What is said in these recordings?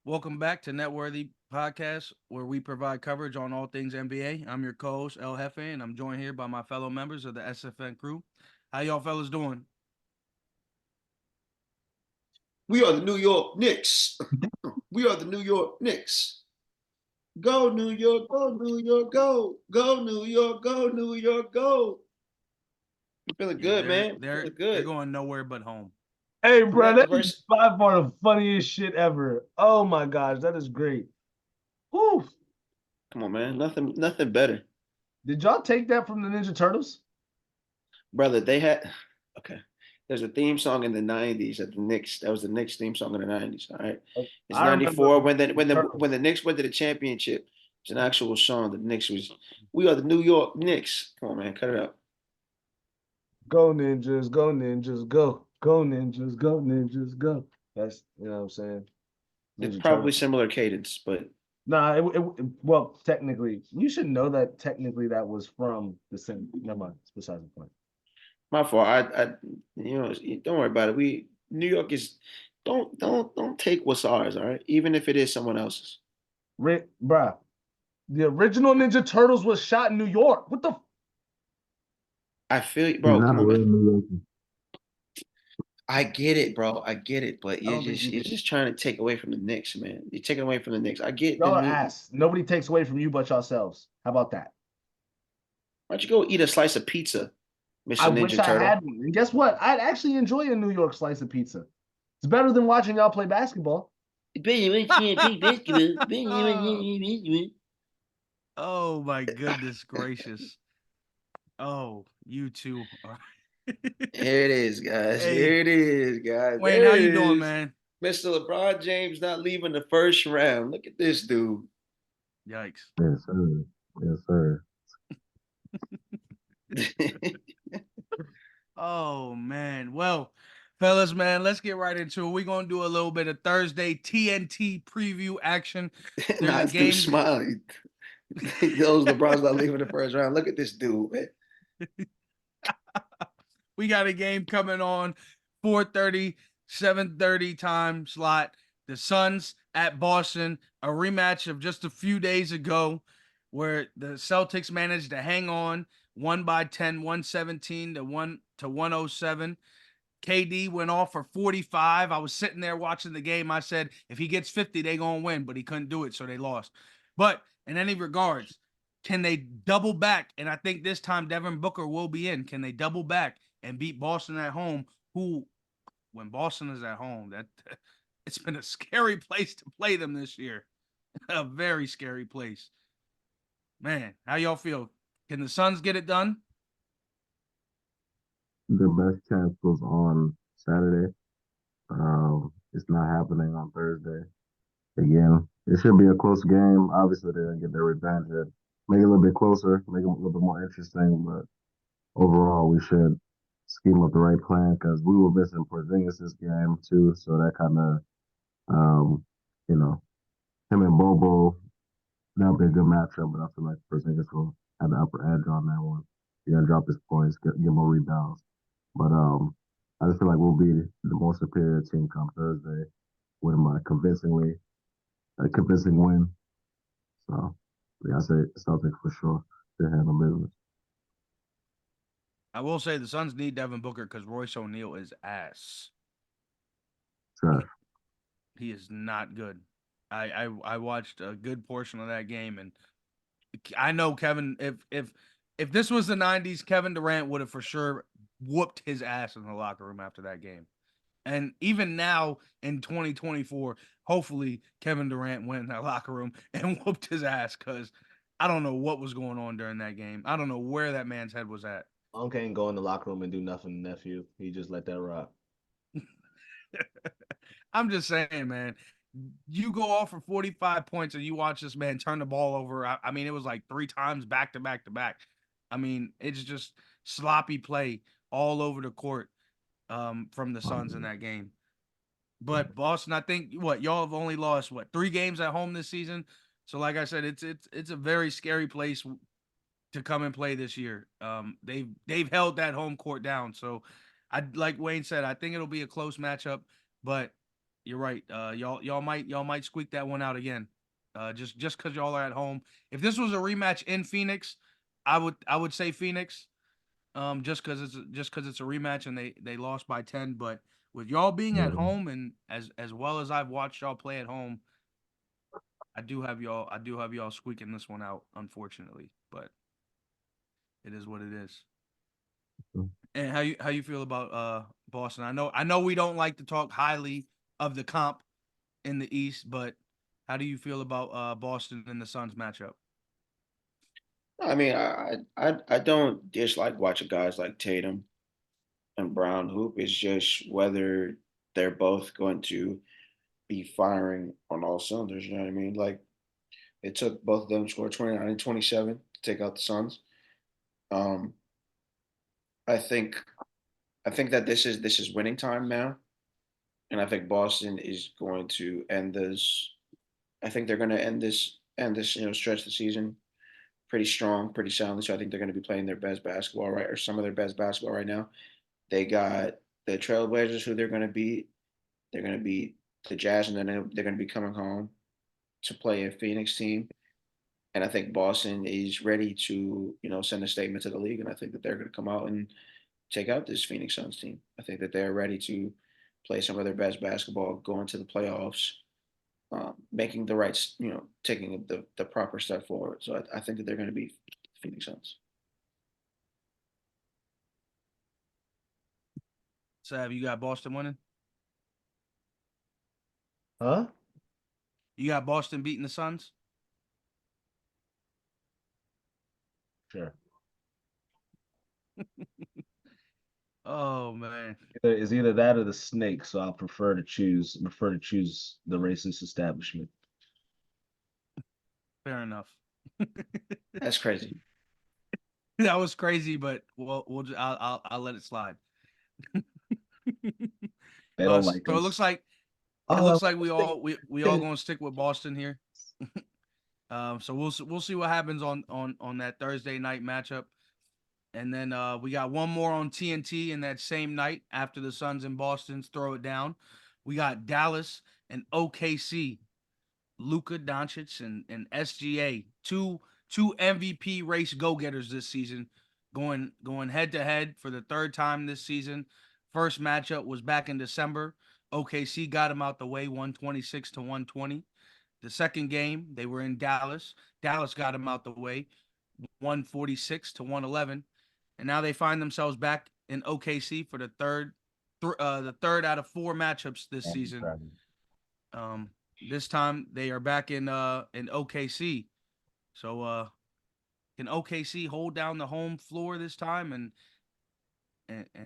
Welcome back to Networthy Podcast, where we provide coverage on all things NBA. I'm your co-host El Jefe, and I'm joined here by my fellow members of the SFN crew. How y'all fellas doing? We are the New York Knicks. We are the New York Knicks. Go New York, go New York, go. Go New York, go New York, go. I'm feeling Yeah, good, they're man. they're Feeling they're good. going nowhere but home. Hey, We bro, got the that is verse. by far the funniest shit ever. Oh my gosh, that is great. Whew. Come on, man. Nothing better. Did y'all take that from the Ninja Turtles? Brother, they had okay. There's a theme song in the 90s at the Knicks. That was the Knicks theme song in the 90s. All right. It's I remember 94 from when the the when the when Turtles. the Knicks went to the championship. It's an actual song. The Knicks was we are the New York Knicks. Come on, man. Cut it out. Go ninjas, go ninjas, go. Go ninjas, go ninjas, go. That's what I'm saying. It's Ninja probably Turtles. similar cadence, but Nah, well, technically, you should know that technically that was from the same. Never mind. It's besides the point. my fault. Don't worry about it. We New York is don't take what's ours. All right, even if it is someone else's. Bruh, the original Ninja Turtles was shot in New York. What the? I feel you, He's bro. not Come a on, man. real New Yorker. I get it, bro. I get it, but I don't think you you're do. just trying to take away from the Knicks, man. You're taking away from the Knicks. I get the Y'all are new. ass. Nobody takes away from you but yourselves. How about that? Why don't you go eat a slice of pizza, I Mister wish Ninja I Turtle? had one. And guess what? I'd actually enjoy a New York slice of pizza. It's better than watching y'all play basketball. Oh my goodness gracious! Oh, you two are. Here it is, guys. Hey, Here it is, guys. Wayne, There how it you doing, is. man? Mr. LeBron James not leaving the first round. Look at this dude. Yikes! Yes, sir. Yes, sir. Oh man. Well, fellas, man, let's get right into it. We're gonna do a little bit of Thursday TNT preview action. There's Nah, a this dude game. smiling. He knows LeBron's not leaving the first round. Look at this dude, man. We got a game coming on 4:30, 7:30 time slot. The Suns at Boston, a rematch of just a few days ago where the Celtics managed to hang on, won by 10, 117 to 107. KD went off for 45. I was sitting there watching the game. I said, if he gets 50, they going to win, but he couldn't do it, so they lost. But in any regards, can they double back? And I think this time Devin Booker will be in. Can they double back and beat Boston at home? Who, when Boston is at home, that it's been a scary place to play them this year. A very scary place. Man, how y'all feel? Can the Suns get it done? The best chance was on Saturday. It's not happening on Thursday. Again, it should be a close game. Obviously, they're gonna get their revenge and make it a little bit closer, make it a little bit more interesting. But overall, we should scheme up the right plan because we were missing Porzingis this game too. So that kind of, um, you know, him and Bobo, that'll be a good matchup. But I feel like Porzingis will have the upper edge on that one. He's gonna drop his points, get more rebounds. But I just feel like we'll be the more superior team come Thursday with a convincing win. So yeah, I say Celtics for sure. They handle business. I will say the Suns need Devin Booker because Royce O'Neal is ass. Trash. He is not good. I watched a good portion of that game, and I know Kevin. If this was the '90s, Kevin Durant would have for sure whooped his ass in the locker room after that game. And even now in 2024, hopefully Kevin Durant went in that locker room and whooped his ass because I don't know what was going on during that game. I don't know where that man's head was at. Unc ain't go in the locker room and do nothing, nephew. He just let that rock. I'm just saying, man. You go off for 45 points and you watch this man turn the ball over. I mean, it was like three times back to back to back. I mean, it's just sloppy play all over the court from the Suns in that game. But Boston, I think what y'all have only lost what three games at home this season. So, like I said, it's a very scary place to come and play this year. They've held that home court down. So, I like Wayne said, I think it'll be a close matchup, but You're right. Y'all might squeak that one out again. Just because y'all are at home. If this was a rematch in Phoenix, I would say Phoenix. Just because it's a rematch and they lost by 10. But with y'all being at Mhm. home and as well as I've watched y'all play at home, I do have y'all squeaking this one out, unfortunately. But it is what it is. And how you feel about Boston? I know we don't like to talk highly of the comp in the East, but how do you feel about Boston and the Suns matchup? I mean, I don't dislike watching guys like Tatum and Brown hoop. It's just whether they're both going to be firing on all cylinders. You know what I mean? Like it took both of them to score 29 and 27 to take out the Suns. Um, I think I think that this is winning time now, and I think Boston is going to end this. I think they're going to end this stretch of the season pretty strong, pretty soundly. So I think they're going to be playing their best basketball right, or some of their best basketball right now. They got the Trailblazers, who they're going to beat. They're going to beat the Jazz, and then they're going to be coming home to play a Phoenix team. And I think Boston is ready to, send a statement to the league. And I think that they're going to come out and take out this Phoenix Suns team. I think that they're ready to play some of their best basketball, go into the playoffs, making the right, taking the proper step forward. So I think that they're going to be Phoenix Suns. Sav, you got Boston winning? Huh? You got Boston beating the Suns? Sure. Oh man, It's either that or the snake, so I prefer to choose the racist establishment. fair enough. That's crazy. That was crazy, but I'll let it slide. They don't like So it looks us. like it Oh, looks like we all gonna stick with Boston here. So we'll see what happens on that Thursday night matchup, and then we got one more on TNT in that same night after the Suns and Boston's throw it down. We got Dallas and OKC. Luka Doncic and SGA, two MVP race go getters this season, going head to head for the third time this season. First matchup was back in December. OKC got him out the way, 126 to 120. The second game they were in Dallas. Dallas got him out the way, 146 to 111, and now they find themselves back in OKC for the third out of four matchups this season. Um, this time they are back in OKC. So can OKC hold down the home floor this time and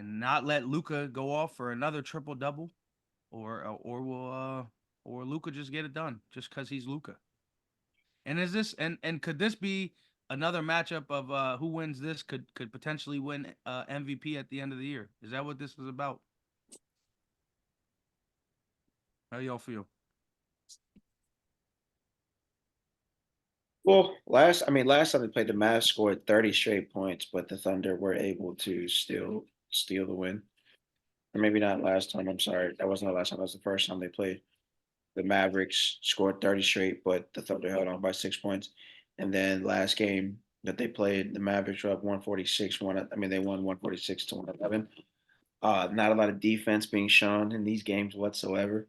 not let Luka go off for another triple double, or Luka just get it done just because he's Luka? And is this and could this be another matchup of who wins this could potentially win MVP at the end of the year? Is that what this is about? How y'all feel? Well, last time they played, the Mavs scored 30 straight points, but the Thunder were able to still steal the win. Or maybe not last time. I'm sorry, that wasn't the last time. That was the first time they played. The Mavericks scored 30 straight, but the Thunder held on by 6 points. And then last game that they played, the Mavericks were up 146. They won 146 to 111. Not a lot of defense being shown in these games whatsoever.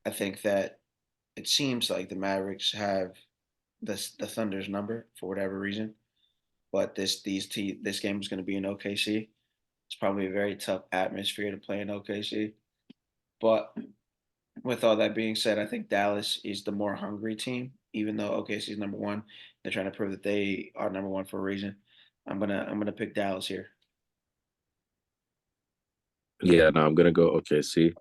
I think that it seems like the Mavericks have the Thunder's number for whatever reason. But this game is going to be in OKC. It's probably a very tough atmosphere to play in OKC. But with all that being said, I think Dallas is the more hungry team, even though OKC is number one. They're trying to prove that they are number one for a reason. I'm gonna pick Dallas here. Yeah, no, I'm gonna go OKC.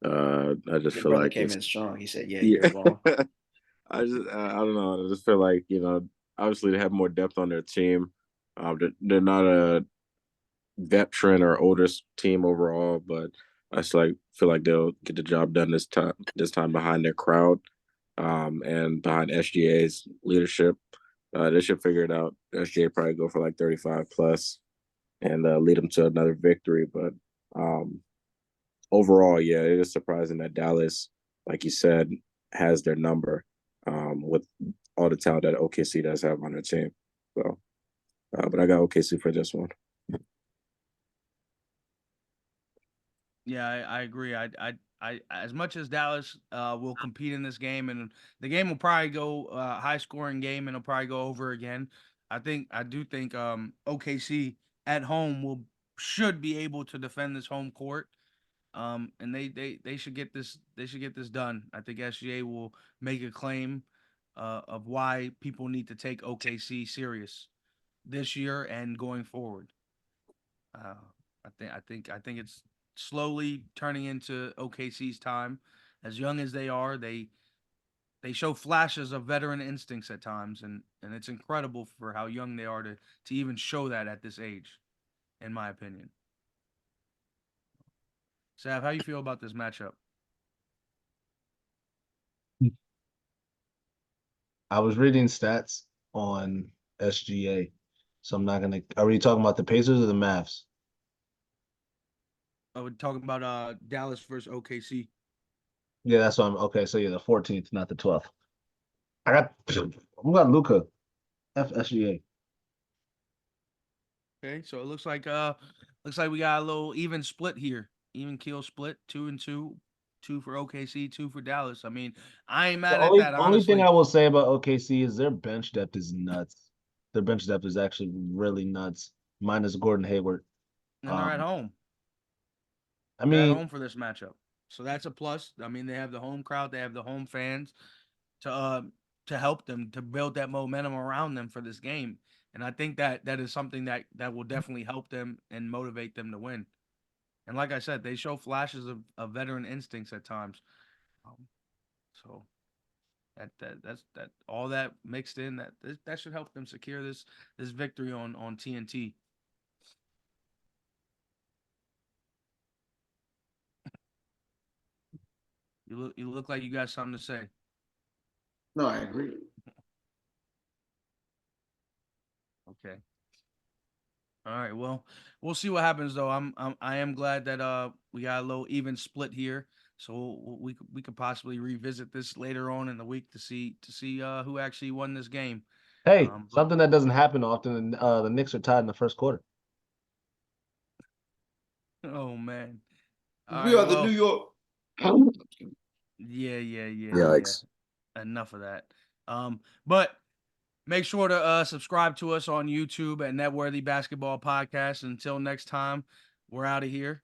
I just Your feel brother like came it's in strong. He said, "Yeah, yeah. you're wrong." I don't know. I just feel like obviously they have more depth on their team. They're not a veteran or oldest team overall, but I just feel like they'll get the job done this time. This time behind their crowd, and behind SGA's leadership, they should figure it out. SGA probably go for like 35 plus and lead them to another victory. But overall, yeah, it is surprising that Dallas like you said, has their number with all the talent that OKC does have on their team. So, but I got OKC for this one. Yeah, I agree. As much as Dallas will compete in this game, and the game will probably go high scoring game, and it'll probably go over again. I do think OKC at home should be able to defend this home court. And they should get this done. I think SGA will make a claim of why people need to take OKC serious this year and going forward. Uh, I think it's slowly turning into OKC's time. As young as they are, they show flashes of veteran instincts at times, and it's incredible for how young they are to even show that at this age, in my opinion. Sav, how you feel about this matchup? I was reading stats on SGA, so I'm not gonna. Are we talking about the Pacers or the Mavs? I would talking about Dallas versus OKC. Yeah, that's what I'm. Okay, so yeah, the 14th, not the 12th. I got Luca, FSGA. Okay, so it looks like we got a little even split here. Even keel split, 2-2, two for OKC, two for Dallas. I mean, I ain't The mad at only that, only thing honestly. I will say about OKC is their bench depth is nuts. Their bench depth is actually really nuts. Minus Gordon Hayward. And they're at Um, home. I They're at mean, home for this matchup. So that's a plus. I mean, they have the home crowd, they have the home fans to uh to help them to build that momentum around them for this game. And I think that is something that will definitely help them and motivate them to win. And like I said, they show flashes of veteran instincts at times. Um, so that's all that mixed in that should help them secure this victory on TNT. You look like you got something to say. No, I agree. Okay. All right. Well, we'll see what happens though. I am glad that we got a little even split here. So we could possibly revisit this later on in the week to see who actually won this game. hey, But something that doesn't happen often. And the Knicks are tied in the first quarter. oh man. All We right. are the New Well, York. yeah. Yikes. Enough of that. But make sure to subscribe to us on YouTube at Networthy Basketball Podcast. Until next time, we're out of here.